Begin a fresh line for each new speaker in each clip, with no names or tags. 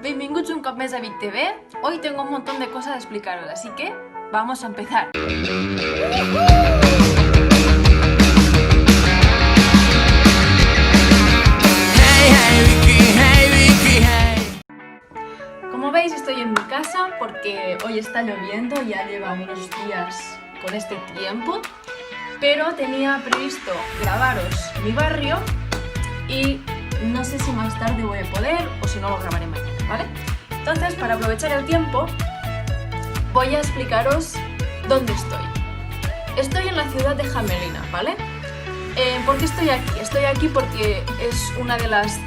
Benvinguts un cop més a Vic TV. Hoy tengo un montón de cosas a explicaros, así que vamos a empezar. Como veis, estoy en mi casa porque hoy está lloviendo, ya lleva unos días con este tiempo, pero tenía previsto grabaros mi barrio y no sé si más tarde voy a poder o si no lo grabaré mañana, ¿vale? Entonces, para aprovechar el tiempo, voy a explicaros dónde estoy. Estoy en la ciudad de Hämeenlinna, ¿vale? ¿Por qué estoy aquí? Estoy aquí porque es una de las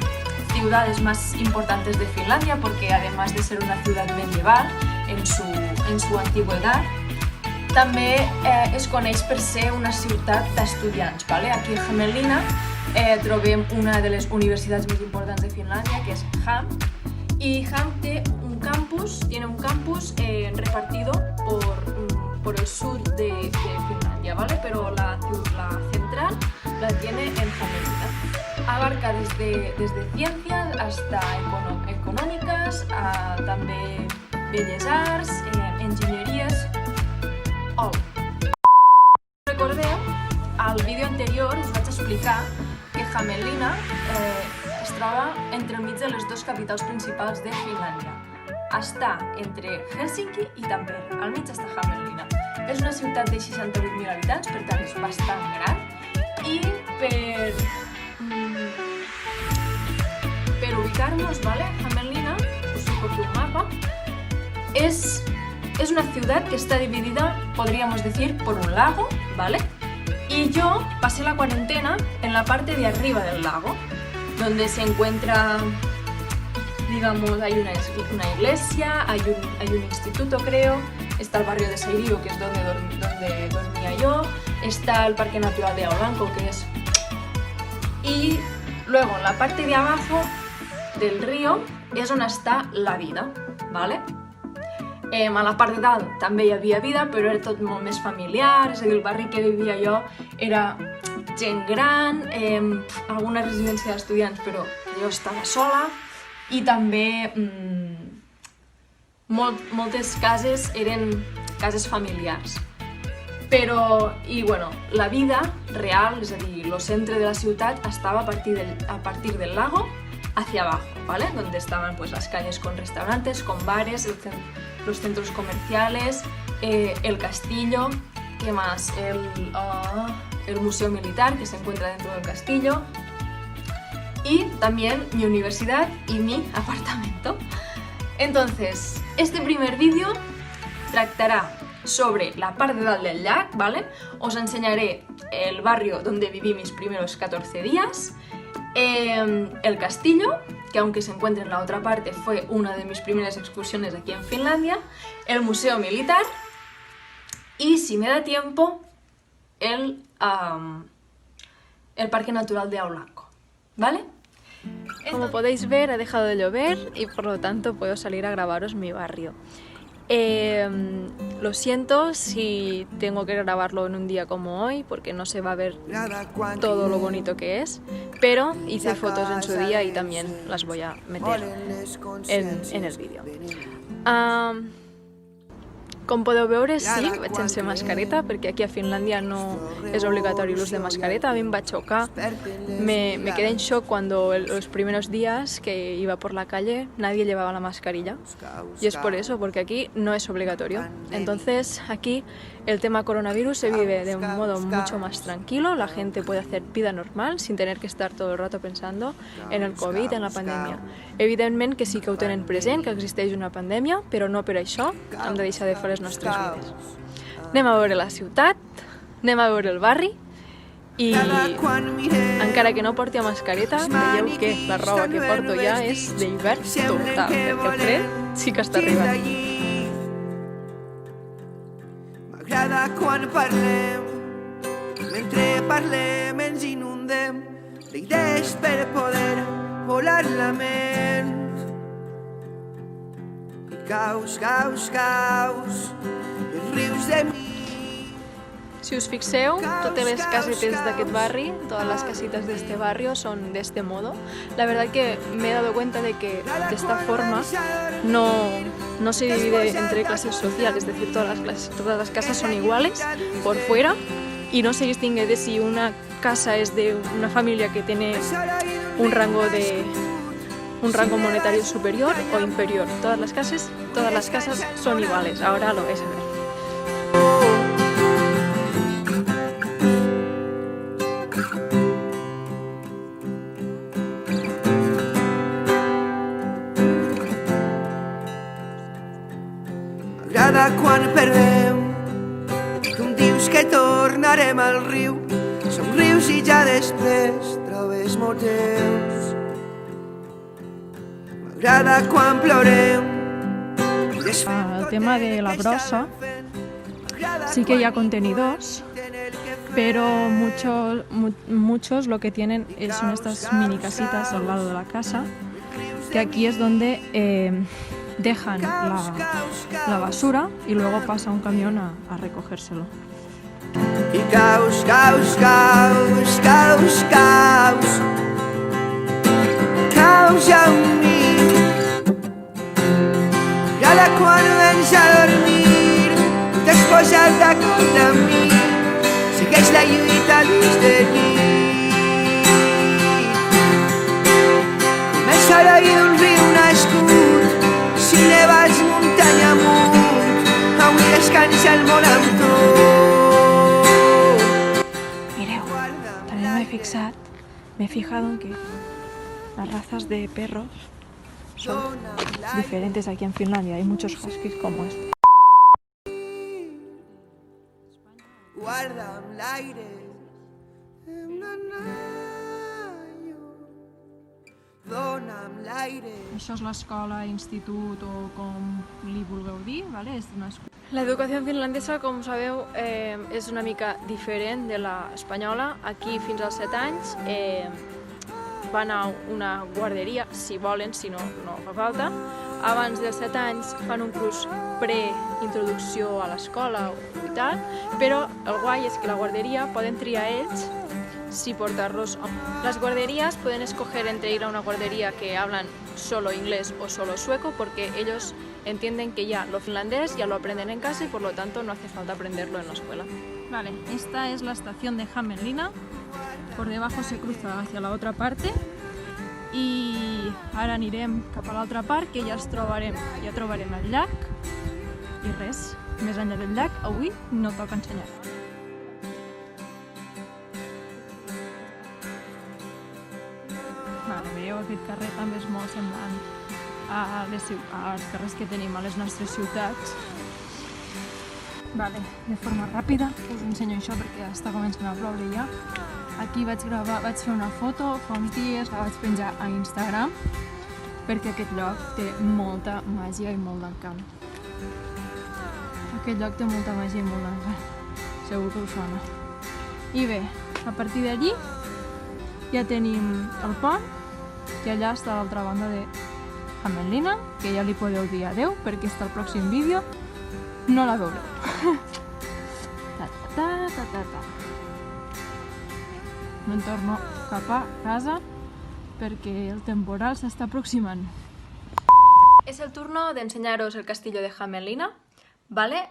ciudades más importantes de Finlandia, porque además de ser una ciudad medieval en su antigüedad, també es coneix per ser una ciutat d'estudiants, ¿vale? Aquí a Hämeenlinna trobem una de les universitats més importants de Finlàndia, que és HAM, y HAM tiene un campus repartido por el sur de Finlandia, ¿vale? Pero la central la tiene en Hämeenlinna. Abarca desde ciencias hasta econòmiques, també belles arts, enginyeries. Recordeu, al vídeo anterior us vaig explicar que Hämeenlinna es troba entre el mig de les dues capitals principals de Finlàndia. Està entre Helsinki i Tampere, al mig està Hämeenlinna. És una ciutat de 68.000 habitants, per tant és bastant gran, i per ubicar-nos, ¿vale? Hämeenlinna, us ho porto un mapa, es una ciudad que está dividida, podríamos decir, por un lago, ¿vale? Y yo pasé la cuarentena en la parte de arriba del lago, donde se encuentra, digamos, hay una iglesia, hay un instituto, creo, está el barrio de Sairio, que es donde dormía yo, está el Parque Natural de Aulanco, que es... Y luego en la parte de abajo del río és on està la vida, ¿vale? A la part de dalt també hi havia vida, però era tot molt més familiar, és a dir, el barri que vivia jo era gent gran, alguna residència d'estudiants, però jo estava sola, i també moltes cases eren cases familiars. Però, i bueno, la vida real, és a dir, el centre de la ciutat estava a partir del lago hacia abajo, ¿vale? Donde estaban pues las calles con restaurantes, con bares, los centros comerciales, el castillo, ¿qué más? El museo militar que se encuentra dentro del castillo, y también mi universidad y mi apartamento. Entonces, este primer vídeo tractará sobre la parte de dalt del llac, ¿vale? Os enseñaré el barrio donde viví mis primeros 14 días, el castillo, que aunque se encuentra en la otra parte fue una de mis primeras excursiones aquí en Finlandia, el museo militar y, si me da tiempo, el Parque Natural de Aulanco, ¿vale? Como podéis ver, ha dejado de llover y por lo tanto puedo salir a grabaros mi barrio. Lo siento si tengo que grabarlo en un día como hoy, porque no se va a ver todo lo bonito que es, pero hice fotos en su día y también las voy a meter en el vídeo. Com podeu veure, sí, vaig sense mascareta, perquè aquí a Finlàndia no és obligatori l'ús de mascareta. A mi em va chocar, me quedé en shock cuando los primeros días que iba por la calle nadie llevaba la mascarilla, y es por eso, porque aquí no es obligatorio. Entonces aquí el tema coronavirus se vive de un modo mucho más tranquilo, la gente puede hacer vida normal sin tener que estar todo el rato pensando en el Covid, en la pandèmia. Evidentment que sí que ho tenen present, que existeix una pandèmia, però no per això hem de deixar de fer les nostres vides. Anem a veure la ciutat, anem a veure el barri, i encara que no porti mascareta, veieu que la roba que porto ja és d'hivern total, perquè el fred sí que està arribant.
M'agrada quan parlem, mentre parlem ens inundem d'idees per poder volar la ment. I caus, els rius de mi.
Si us fixeu, totes les casetes d'aquest barri, todas las casitas de este barrio son de este modo. La verdad que me he dado cuenta de que de esta forma no se divide entre clases sociales, es decir, todas las casas son iguales por fuera y no se distingue de si una casa es de una familia que tiene un rango monetario superior o inferior. Todas las casas son iguales, ahora lo vais a ver.
M'agrada quan perdem, tu em dius que tornarem al riu, somrius i ja després trobes motius. M'agrada quan plorem.
El tema de la brossa, sí que hay contenedores, pero muchos lo que tienen son estas mini casitas al lado de la casa, que aquí es donde dejan la basura y luego pasa un camión a recogérselo.
I caus, caus, caus, caus, caus, caus amb mi. I ara quan vens a dormir t'has posat d'acord amb mi, segueix la lluita des de nit. Comença l'oïda d'un riu nascut, si neves muntanya amunt, avui descansa el món amb tu.
Mireu, también me he fijado en que las razas de perros son diferentes aquí en Finlandia. Hay muchos huskies como este.
Guarda'm l'aire, dona'm l'aire.
Això és l'escola, institut o com li vulgueu dir, ¿vale? És una escola.
La educación finlandesa, com sabeu, és una mica diferent de la espanyola. Aquí fins als 7 anys van a una guarderia, si volen, si no, no fa falta. Abans dels 7 anys fan un curs pre-introducció a l'escola i tal, però el guai és que la guarderia poden triar ells si portarlos. Las guarderías pueden escoger entre ir a una guardería que hablan solo inglés o solo sueco, porque ellos entienden que ya lo finlandés ya lo aprenden en casa y por lo tanto no hace falta aprenderlo en la escuela.
Vale, esta es la estación de Hämeenlinna. Por debajo se cruza hacia la otra parte i ara anirem cap a l'altra part, que ja trobarem el llac i res, més enllà del llac avui no toca ensenyar. Vale, veieu, aquest carrer també és molt semblant als carrers que tenim a les nostres ciutats. Vale, de forma ràpida us ensenyo això perquè està començant a ploure ja. Aquí vaig fer una foto fa uns dies, la vaig penjar a Instagram perquè aquest lloc té molta màgia i molt d'encant. Aquest lloc té molta màgia i molt d'encant, segur que us sona. I bé, a partir d'allí ja tenim el pont i allà està l'altra banda de Hämeenlinna, que ja li podeu dir adeu perquè està el pròxim vídeo no la veureu. Me'n torno cap a casa perquè el temporal s'està aproximant.
És el turno d'ensenyar-vos el castillo de Hämeenlinna.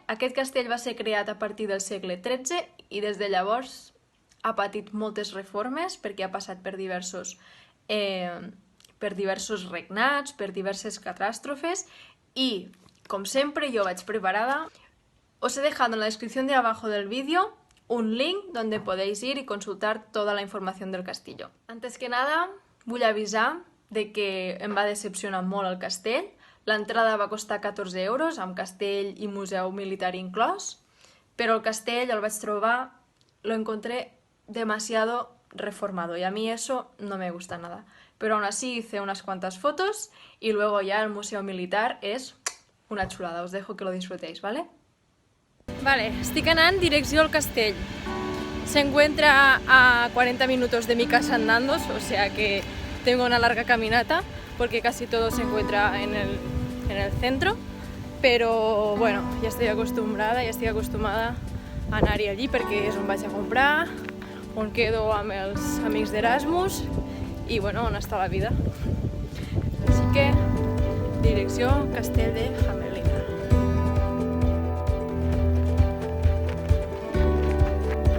Aquest castell va ser creat a partir del segle XIII i des de llavors ha patit moltes reformes perquè ha passat per diversos regnats, per diverses catàstrofes y, como siempre, yo vaig preparada. Os he dejado en la descripción de abajo del vídeo un link donde podéis ir y consultar toda la información del castillo. Antes que nada, vull avisar de que em va decepcionar molt el castell. L'entrada va costar 14 euros, amb castell i museu militar inclòs, però el castell el vaig trobar, lo encontré demasiado reformado y a mí eso no me gusta nada. Pero aún así hice unas cuantas fotos y luego ya el museo militar es una chulada. Os dejo que lo disfrutéis, ¿vale? Vale, estic anant direcció al castell. Se encuentra a 40 minutos de mi casa andando, o sea que tengo una larga caminata porque casi todo se encuentra en el centro. Pero bueno, ya estoy acostumbrada, ya estoy acostumbrada
anar-hi allí perquè és on vaig a comprar, on quedo amb els amics d'Erasmus i bueno, on està la vida. Així que, direcció Castell de Hamelina.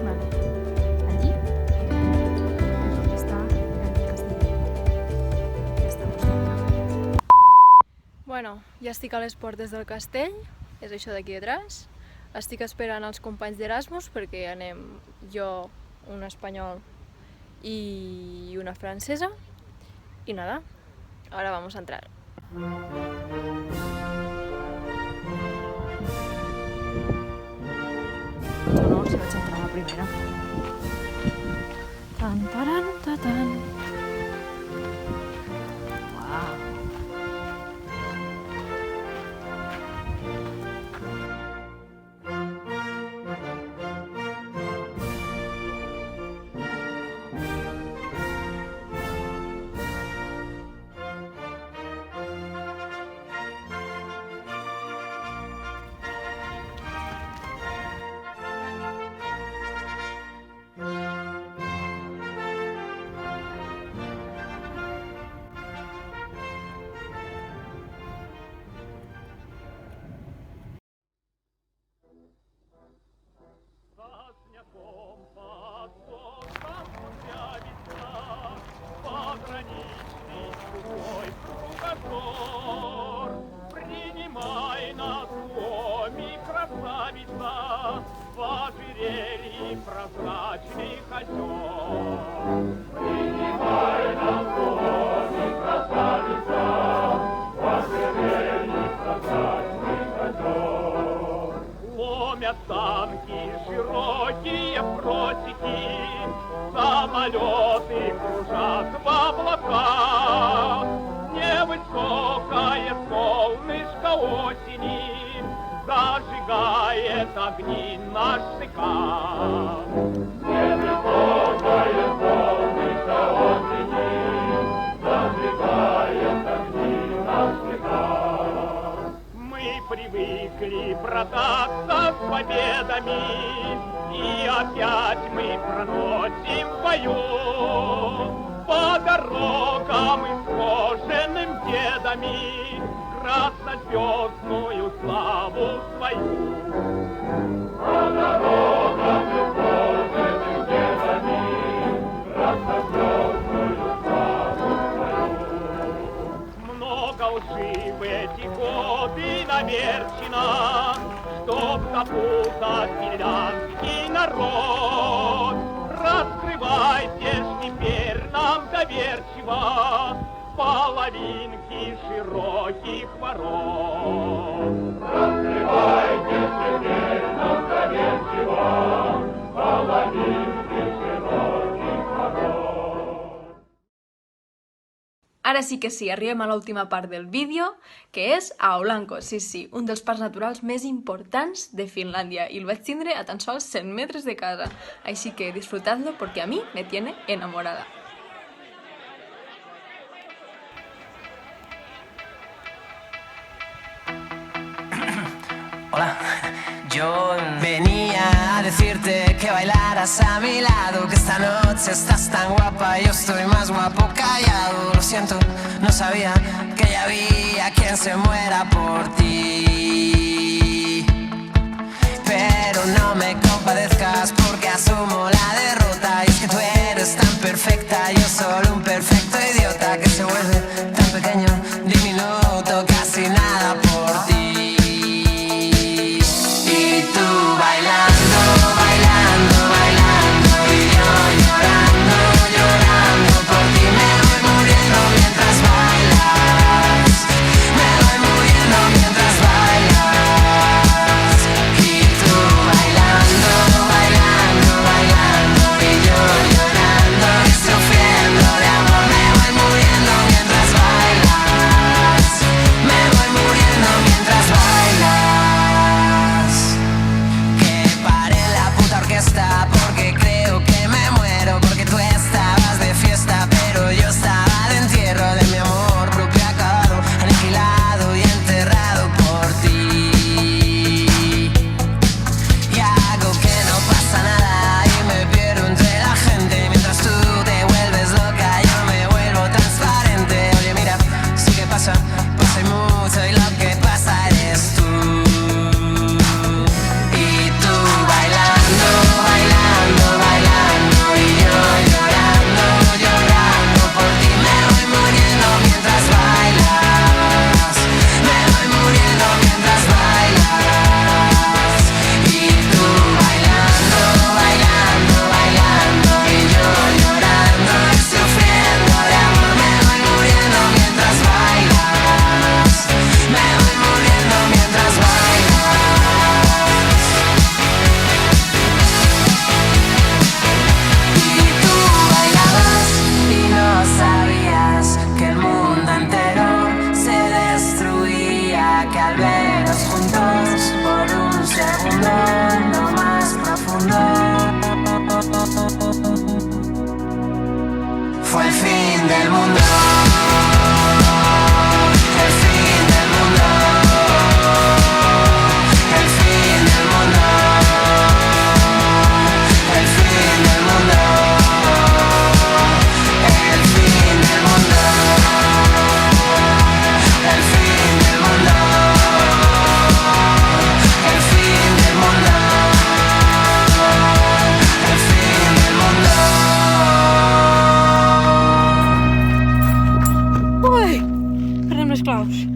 Vale, allí és on està el castell. Ja estamos. Bueno, ja estic a les portes del castell, és això d'aquí detrás. Estic esperant els companys d'Erasmus perquè anem jo, un espanyol y una francesa. Y nada, ahora vamos a entrar. No, si vaig entrar la primera. Tan, taran, tatan. Uau.
Принимай на доме, красавица, в ожерелье прозрачный озер. Принимай на доме, красавица, в ожерелье прозрачный озер. Ломят танки широкие просеки, самолеты кружат в облаках. Невысокое солнышко осени зажигает огни на штыках. Невысокое солнышко осени зажигает огни на штыках. Мы привыкли брататься с победами, и опять мы проносим в бою по дорогам исхоженным дедами краснозвездную славу свою. По дорогам исхоженным дедами краснозвездную славу свою. Много лжи в эти годы намерчено, чтоб запутать финляндский народ. Раскрывайтесь теперь нам доверчиво половинки широких ворот. Раскрывайтесь теперь нам доверчиво половинки широких ворот.
Ara sí que sí, arribem a l'última part del vídeo, que és Aolanko, sí, un dels parcs naturals més importants de Finlàndia, i el vaig tindre a tan sols 100 metres de casa, així que disfrutadlo porque a mí me tiene enamorada.
Hola, yo venía a decirte que bailaras a mi lado, que esta noche estás tan guapa, yo estoy más guapo callado. Lo siento, no sabía que ya había quien se muera por ti. Pero no me compadezcas porque asumo la derrota. Y es que tú eres tan perfecta, yo solo un perfecto idiota que se vuelve tan pequeño, diminuto, casi nada por ti. Y tú bailando, bailando, bailando, y yo llorando, llorando por ti. Me voy muriendo mientras bailas, me voy muriendo mientras bailas. Y tú bailando, bailando, bailando, y yo llorando y sufriendo de amor. Me voy muriendo soy mucho y lo que pasa eres tú. Y tú bailando, bailando, bailando y yo llorando, llorando por ti. Me voy muriendo mientras bailas, me voy muriendo mientras bailas. Y tú bailando, bailando, bailando y yo llorando y sufriendo de amor. Me voy muriendo mientras bailas, me voy muriendo mientras bailas. Y tú bailabas y no sabías que el mundo entero se destruía, que al veros juntos por un segundo en lo más profundo fue el fin del mundo. El fin del mundo. El fin del mundo. El fin del mundo. El fin del mundo. El fin del mundo. El fin del mundo. El fin del mundo.
Ui! Perdem les claus.